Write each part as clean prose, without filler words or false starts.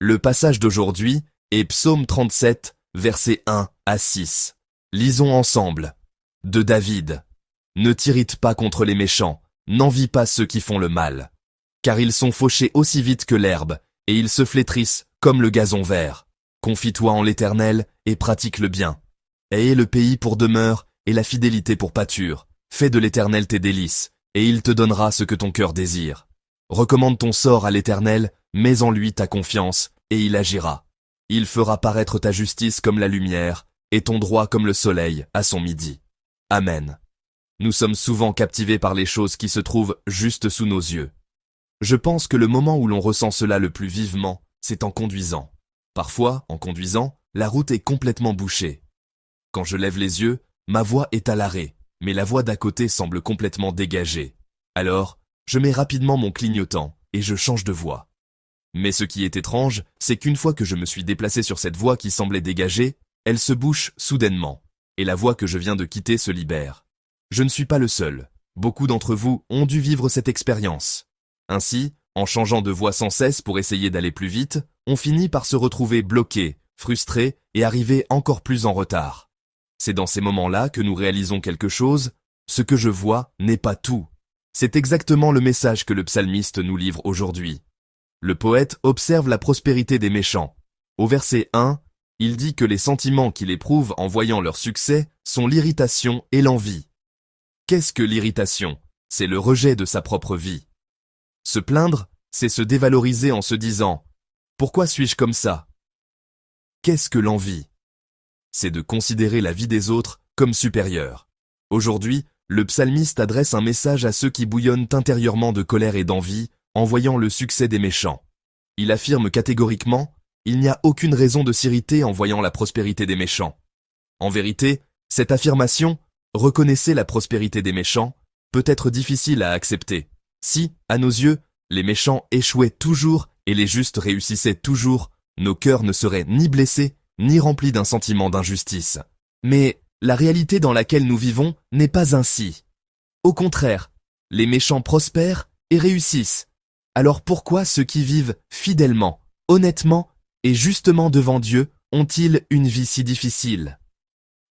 Le passage d'aujourd'hui est Psaume 37, versets 1 à 6. Lisons ensemble. De David. Ne t'irrite pas contre les méchants, n'envie pas ceux qui font le mal. Car ils sont fauchés aussi vite que l'herbe, et ils se flétrissent comme le gazon vert. Confie-toi en l'Éternel et pratique le bien. Aie le pays pour demeure et la fidélité pour pâture. Fais de l'Éternel tes délices, et il te donnera ce que ton cœur désire. Recommande ton sort à l'Éternel, mets en lui ta confiance, et il agira. Il fera paraître ta justice comme la lumière, et ton droit comme le soleil à son midi. Amen. Nous sommes souvent captivés par les choses qui se trouvent juste sous nos yeux. Je pense que le moment où l'on ressent cela le plus vivement, c'est en conduisant. Parfois, en conduisant, la route est complètement bouchée. Quand je lève les yeux, ma voie est à l'arrêt, mais la voie d'à côté semble complètement dégagée. Alors, je mets rapidement mon clignotant et je change de voie. Mais ce qui est étrange, c'est qu'une fois que je me suis déplacé sur cette voie qui semblait dégagée, elle se bouche soudainement, et la voie que je viens de quitter se libère. Je ne suis pas le seul. Beaucoup d'entre vous ont dû vivre cette expérience. Ainsi, en changeant de voie sans cesse pour essayer d'aller plus vite, on finit par se retrouver bloqué, frustré et arriver encore plus en retard. C'est dans ces moments-là que nous réalisons quelque chose. Ce que je vois n'est pas tout. C'est exactement le message que le psalmiste nous livre aujourd'hui. Le poète observe la prospérité des méchants. Au verset 1, il dit que les sentiments qu'il éprouve en voyant leur succès sont l'irritation et l'envie. Qu'est-ce que l'irritation? C'est le rejet de sa propre vie. Se plaindre, c'est se dévaloriser en se disant « Pourquoi suis-je comme ça ?» Qu'est-ce que l'envie? C'est de considérer la vie des autres comme supérieure. Aujourd'hui, le psalmiste adresse un message à ceux qui bouillonnent intérieurement de colère et d'envie en voyant le succès des méchants. Il affirme catégoriquement « Il n'y a aucune raison de s'irriter en voyant la prospérité des méchants ». En vérité, cette affirmation « Reconnaissez la prospérité des méchants » peut être difficile à accepter. Si, à nos yeux, les méchants échouaient toujours et les justes réussissaient toujours, nos cœurs ne seraient ni blessés, ni remplis d'un sentiment d'injustice. Mais la réalité dans laquelle nous vivons n'est pas ainsi. Au contraire, les méchants prospèrent et réussissent. Alors pourquoi ceux qui vivent fidèlement, honnêtement et justement devant Dieu ont-ils une vie si difficile?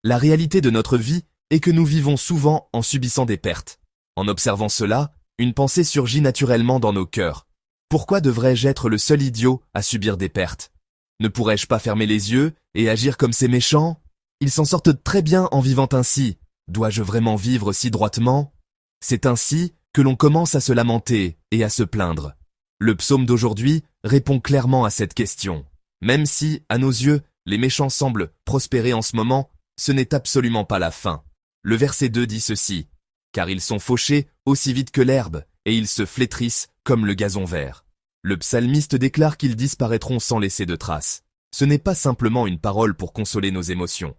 La réalité de notre vie est que nous vivons souvent en subissant des pertes. En observant cela, une pensée surgit naturellement dans nos cœurs. Pourquoi devrais-je être le seul idiot à subir des pertes? Ne pourrais-je pas fermer les yeux et agir comme ces méchants? Ils s'en sortent très bien en vivant ainsi. Dois-je vraiment vivre si droitement? C'est ainsi que l'on commence à se lamenter et à se plaindre. Le psaume d'aujourd'hui répond clairement à cette question. Même si, à nos yeux, les méchants semblent prospérer en ce moment, ce n'est absolument pas la fin. Le verset 2 dit ceci. Car ils sont fauchés aussi vite que l'herbe, et ils se flétrissent comme le gazon vert. Le psalmiste déclare qu'ils disparaîtront sans laisser de traces. Ce n'est pas simplement une parole pour consoler nos émotions.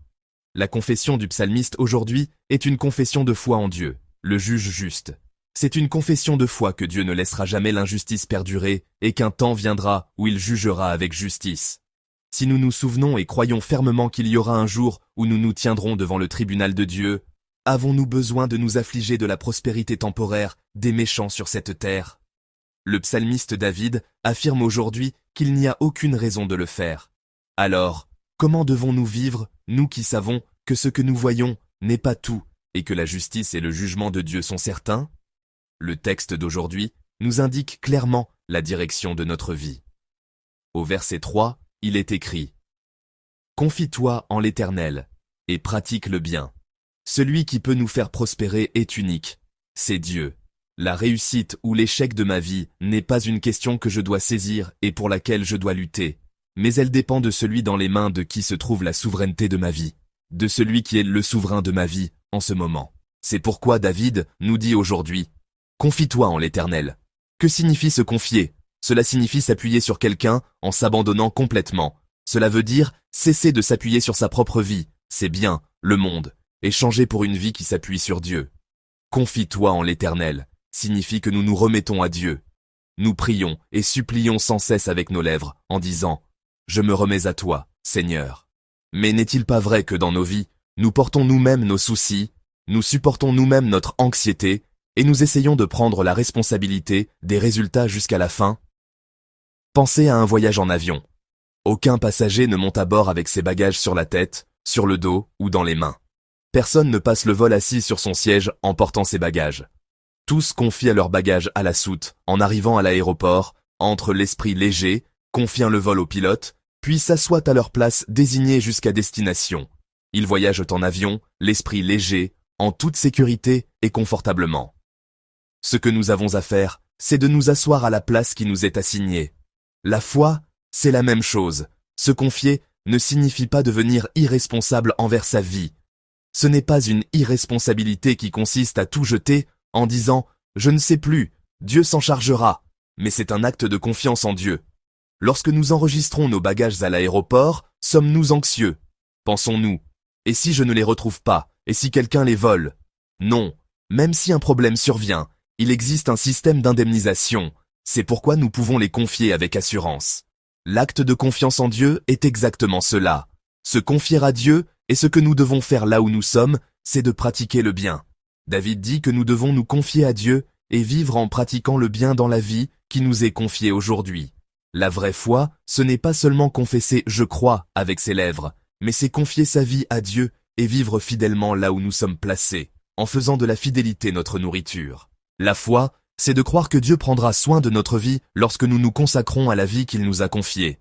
La confession du psalmiste aujourd'hui est une confession de foi en Dieu, le juge juste. C'est une confession de foi que Dieu ne laissera jamais l'injustice perdurer et qu'un temps viendra où il jugera avec justice. Si nous nous souvenons et croyons fermement qu'il y aura un jour où nous nous tiendrons devant le tribunal de Dieu, avons-nous besoin de nous affliger de la prospérité temporaire des méchants sur cette terre? Le psalmiste David affirme aujourd'hui qu'il n'y a aucune raison de le faire. Alors, comment devons-nous vivre, nous qui savons que ce que nous voyons n'est pas tout et que la justice et le jugement de Dieu sont certains? Le texte d'aujourd'hui nous indique clairement la direction de notre vie. Au verset 3, il est écrit « Confie-toi en l'Éternel et pratique le bien. Celui qui peut nous faire prospérer est unique, c'est Dieu. La réussite ou l'échec de ma vie n'est pas une question que je dois saisir et pour laquelle je dois lutter, mais elle dépend de celui dans les mains de qui se trouve la souveraineté de ma vie, de celui qui est le souverain de ma vie en ce moment. C'est pourquoi David nous dit aujourd'hui « Confie-toi en l'Éternel ». Que signifie se confier? Cela signifie s'appuyer sur quelqu'un en s'abandonnant complètement. Cela veut dire cesser de s'appuyer sur sa propre vie, ses biens, le monde, et changer pour une vie qui s'appuie sur Dieu. Confie-toi en l'Éternel signifie que nous nous remettons à Dieu. Nous prions et supplions sans cesse avec nos lèvres en disant « Je me remets à toi, Seigneur ». Mais n'est-il pas vrai que dans nos vies, nous portons nous-mêmes nos soucis, nous supportons nous-mêmes notre anxiété et nous essayons de prendre la responsabilité des résultats jusqu'à la fin? Pensez à un voyage en avion. Aucun passager ne monte à bord avec ses bagages sur la tête, sur le dos ou dans les mains. Personne ne passe le vol assis sur son siège en portant ses bagages. Tous confient leurs bagages à la soute en arrivant à l'aéroport, entrent l'esprit léger, confient le vol au pilote, puis s'assoient à leur place désignée jusqu'à destination. Ils voyagent en avion, l'esprit léger, en toute sécurité et confortablement. Ce que nous avons à faire, c'est de nous asseoir à la place qui nous est assignée. La foi, c'est la même chose. Se confier ne signifie pas devenir irresponsable envers sa vie. Ce n'est pas une irresponsabilité qui consiste à tout jeter en disant « je ne sais plus, Dieu s'en chargera », mais c'est un acte de confiance en Dieu. Lorsque nous enregistrons nos bagages à l'aéroport, sommes-nous anxieux? Pensons-nous « et si je ne les retrouve pas? Et si quelqu'un les vole ?» Non, même si un problème survient, il existe un système d'indemnisation. C'est pourquoi nous pouvons les confier avec assurance. L'acte de confiance en Dieu est exactement cela. Se confier à Dieu et ce que nous devons faire là où nous sommes, c'est de pratiquer le bien. David dit que nous devons nous confier à Dieu et vivre en pratiquant le bien dans la vie qui nous est confiée aujourd'hui. La vraie foi, ce n'est pas seulement confesser « je crois » avec ses lèvres, mais c'est confier sa vie à Dieu et vivre fidèlement là où nous sommes placés, en faisant de la fidélité notre nourriture. La foi, c'est de croire que Dieu prendra soin de notre vie lorsque nous nous consacrons à la vie qu'il nous a confiée.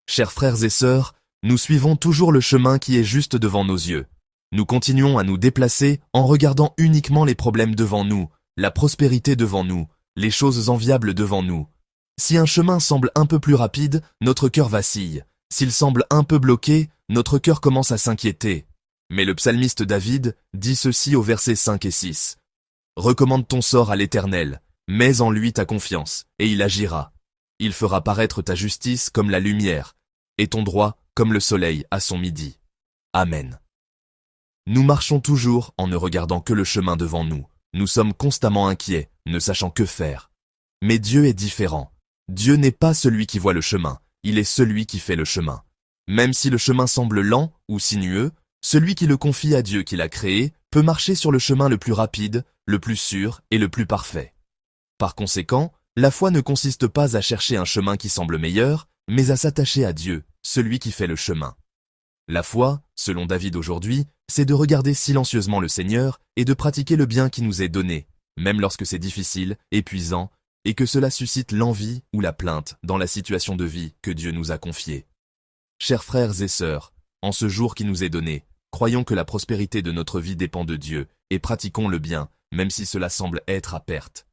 Chers frères et sœurs, nous suivons toujours le chemin qui est juste devant nos yeux. Nous continuons à nous déplacer en regardant uniquement les problèmes devant nous, la prospérité devant nous, les choses enviables devant nous. Si un chemin semble un peu plus rapide, notre cœur vacille. S'il semble un peu bloqué, notre cœur commence à s'inquiéter. Mais le psalmiste David dit ceci au versets 5 et 6. « Recommande ton sort à l'Éternel, mets en lui ta confiance, et il agira. Il fera paraître ta justice comme la lumière, et ton droit comme le soleil à son midi. » Amen. Nous marchons toujours en ne regardant que le chemin devant nous. Nous sommes constamment inquiets, ne sachant que faire. Mais Dieu est différent. Dieu n'est pas celui qui voit le chemin, il est celui qui fait le chemin. Même si le chemin semble lent ou sinueux, celui qui le confie à Dieu qui l'a créé peut marcher sur le chemin le plus rapide, le plus sûr et le plus parfait. Par conséquent, la foi ne consiste pas à chercher un chemin qui semble meilleur, mais à s'attacher à Dieu, celui qui fait le chemin. La foi, selon David aujourd'hui, c'est de regarder silencieusement le Seigneur et de pratiquer le bien qui nous est donné, même lorsque c'est difficile, épuisant, et que cela suscite l'envie ou la plainte dans la situation de vie que Dieu nous a confiée. Chers frères et sœurs, en ce jour qui nous est donné, croyons que la prospérité de notre vie dépend de Dieu et pratiquons le bien, même si cela semble être à perte.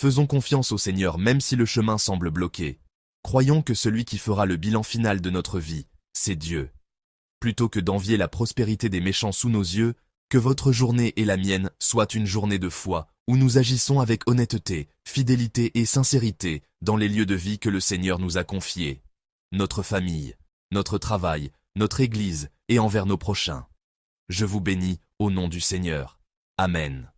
Faisons confiance au Seigneur même si le chemin semble bloqué. Croyons que celui qui fera le bilan final de notre vie, c'est Dieu. Plutôt que d'envier la prospérité des méchants sous nos yeux, que votre journée et la mienne soient une journée de foi, où nous agissons avec honnêteté, fidélité et sincérité dans les lieux de vie que le Seigneur nous a confiés. Notre famille, notre travail, notre Église et envers nos prochains. Je vous bénis au nom du Seigneur. Amen.